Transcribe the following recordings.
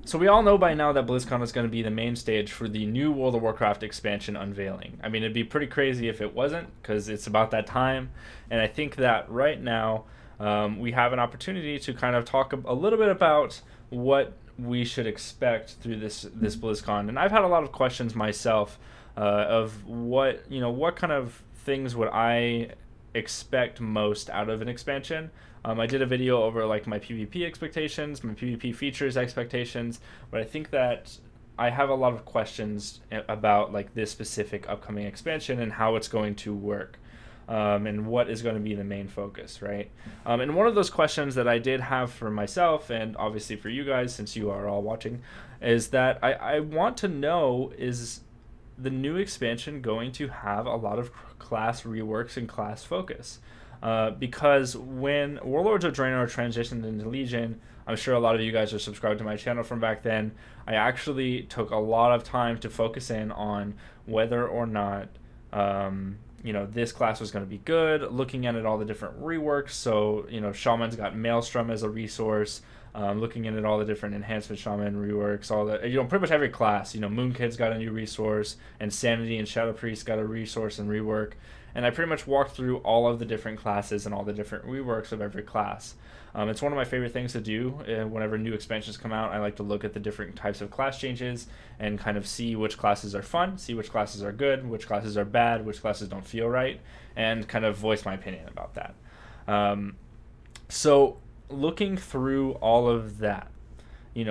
So we all know by now that BlizzCon is going to be the main stage for the new World of Warcraft expansion unveiling. I mean, it'd be pretty crazy if it wasn't, because it's about that time. And I think that right now we have an opportunity to kind of talk a little bit about what we should expect through this BlizzCon. And I've had a lot of questions myself of what kind of things would I expect most out of an expansion. I did a video over like my PvP expectations, my PvP features expectations, but I think that I have a lot of questions about like this specific upcoming expansion and how it's going to work. And what is going to be the main focus, right? And one of those questions that I did have for myself, and obviously for you guys, since you are all watching, is that I want to know, is the new expansion going to have a lot of class reworks and class focus? Because when Warlords of Draenor transitioned into Legion, I'm sure a lot of you guys are subscribed to my channel from back then, I actually took a lot of time to focus in on whether or not this class was going to be good, looking at all the different reworks. So, Shaman's got Maelstrom as a resource, looking at all the different enhancement Shaman reworks, all the, pretty much every class. Moonkid's got a new resource, and Sanity and Shadow Priest got a resource and rework. And I pretty much walked through all of the different classes and all the different reworks of every class. It's one of my favorite things to do whenever new expansions come out. I like to look at the different types of class changes and kind of see which classes are fun, see which classes are good, which classes are bad, which classes don't feel right, and kind of voice my opinion about that. So looking through all of that,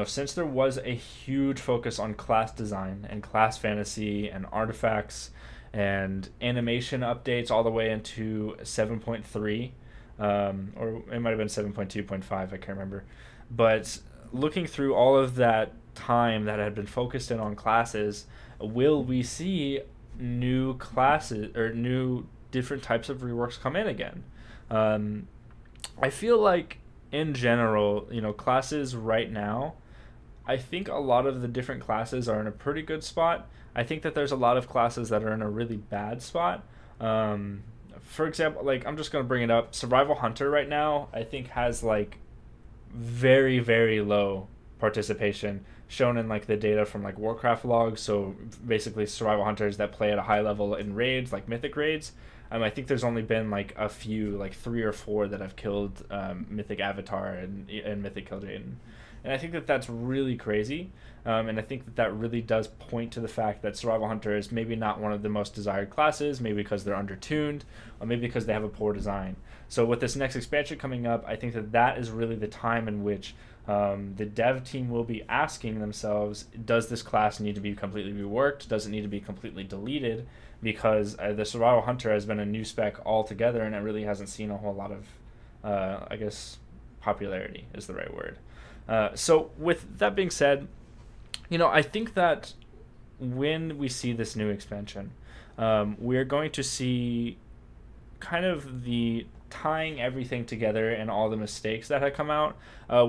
since there was a huge focus on class design and class fantasy and artifacts and animation updates all the way into 7.3, or it might have been 7.2.5, I can't remember. But looking through all of that time that had been focused in on classes, will we see new classes or new different types of reworks come in again? I feel like in general, classes right now, I think a lot of the different classes are in a pretty good spot. I think that there's a lot of classes that are in a really bad spot. For example, like I'm just going to bring it up. Survival Hunter right now, I think has like very, very low participation shown in like the data from like Warcraft logs. So basically survival hunters that play at a high level in raids, like mythic raids. I think there's only been like a few, like 3 or 4 that have killed Mythic Avatar and Mythic Kil'jaeden. And I think that that's really crazy. And I think that that really does point to the fact that Survival Hunter is maybe not one of the most desired classes, maybe because they're undertuned, or maybe because they have a poor design. So with this next expansion coming up, I think that that is really the time in which the dev team will be asking themselves, does this class need to be completely reworked? Does it need to be completely deleted? Because the Survival Hunter has been a new spec altogether, and it really hasn't seen a whole lot of, I guess, popularity is the right word. So with that being said, I think that when we see this new expansion, we're going to see kind of the tying everything together and all the mistakes that had come out.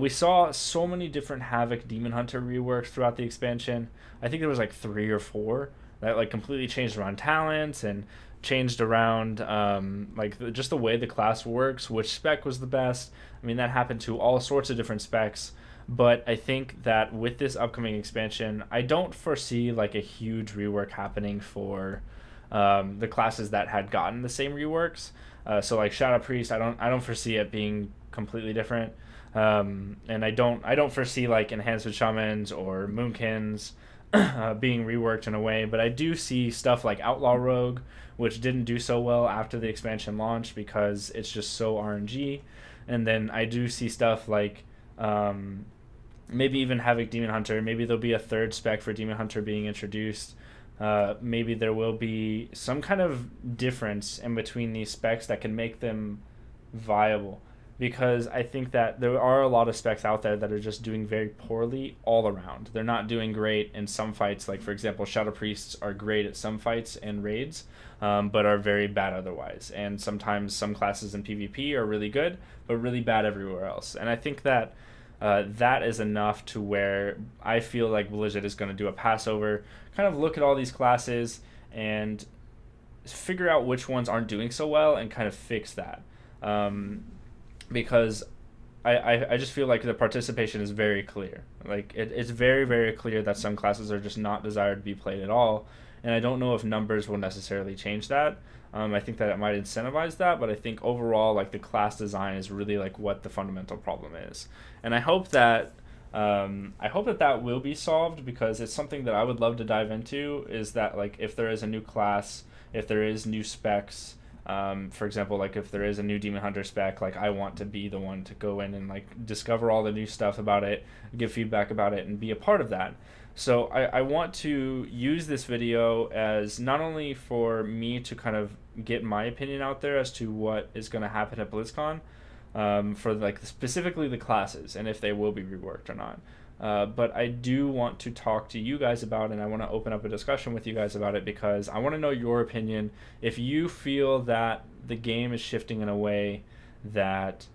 We saw so many different Havoc Demon Hunter reworks throughout the expansion. I think there was like 3 or 4 that like completely changed around talents and changed around just the way the class works, which spec was the best. I mean, that happened to all sorts of different specs. But I think that with this upcoming expansion, I don't foresee like a huge rework happening for the classes that had gotten the same reworks. So like Shadow Priest, I don't foresee it being completely different. And I don't foresee like Enhancement Shamans or Moonkins being reworked in a way. But I do see stuff like Outlaw Rogue, which didn't do so well after the expansion launched because it's just so RNG. And then I do see stuff like maybe even Havoc Demon Hunter. Maybe there'll be a 3rd spec for Demon Hunter being introduced. Maybe there will be some kind of difference in between these specs that can make them viable. Because I think that there are a lot of specs out there that are just doing very poorly all around. They're not doing great in some fights. Like, for example, Shadow Priests are great at some fights and raids, but are very bad otherwise. And sometimes some classes in PvP are really good, but really bad everywhere else. And I think that that is enough to where I feel like Blizzard is going to do a passover, kind of look at all these classes and figure out which ones aren't doing so well and kind of fix that. Because I just feel like the participation is very clear. Like it's very, very clear that some classes are just not desired to be played at all, and I don't know if numbers will necessarily change that. I think that it might incentivize that, but I think overall, like, the class design is really like what the fundamental problem is, and I hope that that will be solved, because it's something that I would love to dive into. Is that, like, if there is a new class, if there is new specs. For example, like, if there is a new Demon Hunter spec, like, I want to be the one to go in and, like, discover all the new stuff about it, give feedback about it, and be a part of that. So I want to use this video as not only for me to kind of get my opinion out there as to what is going to happen at BlizzCon, for, like, specifically the classes and if they will be reworked or not. But I do want to talk to you guys about it, and I want to open up a discussion with you guys about it, because I want to know your opinion. If you feel that the game is shifting in a way that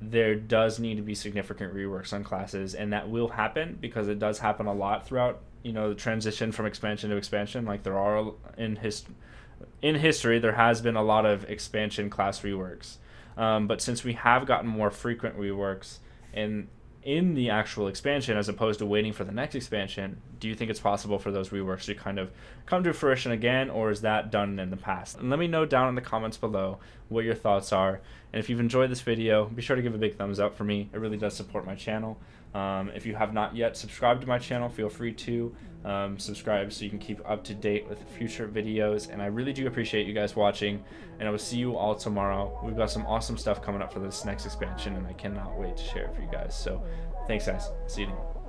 there does need to be significant reworks on classes, and that will happen, because it does happen a lot throughout, the transition from expansion to expansion. Like, there are in history, there has been a lot of expansion class reworks. But since we have gotten more frequent reworks in the actual expansion, as opposed to waiting for the next expansion, do you think it's possible for those reworks to kind of come to fruition again, or is that done in the past? And let me know down in the comments below what your thoughts are. And if you've enjoyed this video, be sure to give a big thumbs up for me. It really does support my channel. If you have not yet subscribed to my channel, feel free to subscribe so you can keep up to date with future videos. And I really do appreciate you guys watching, and I will see you all tomorrow. We've got some awesome stuff coming up for this next expansion, and I cannot wait to share it for you guys. So thanks, guys. See you tomorrow.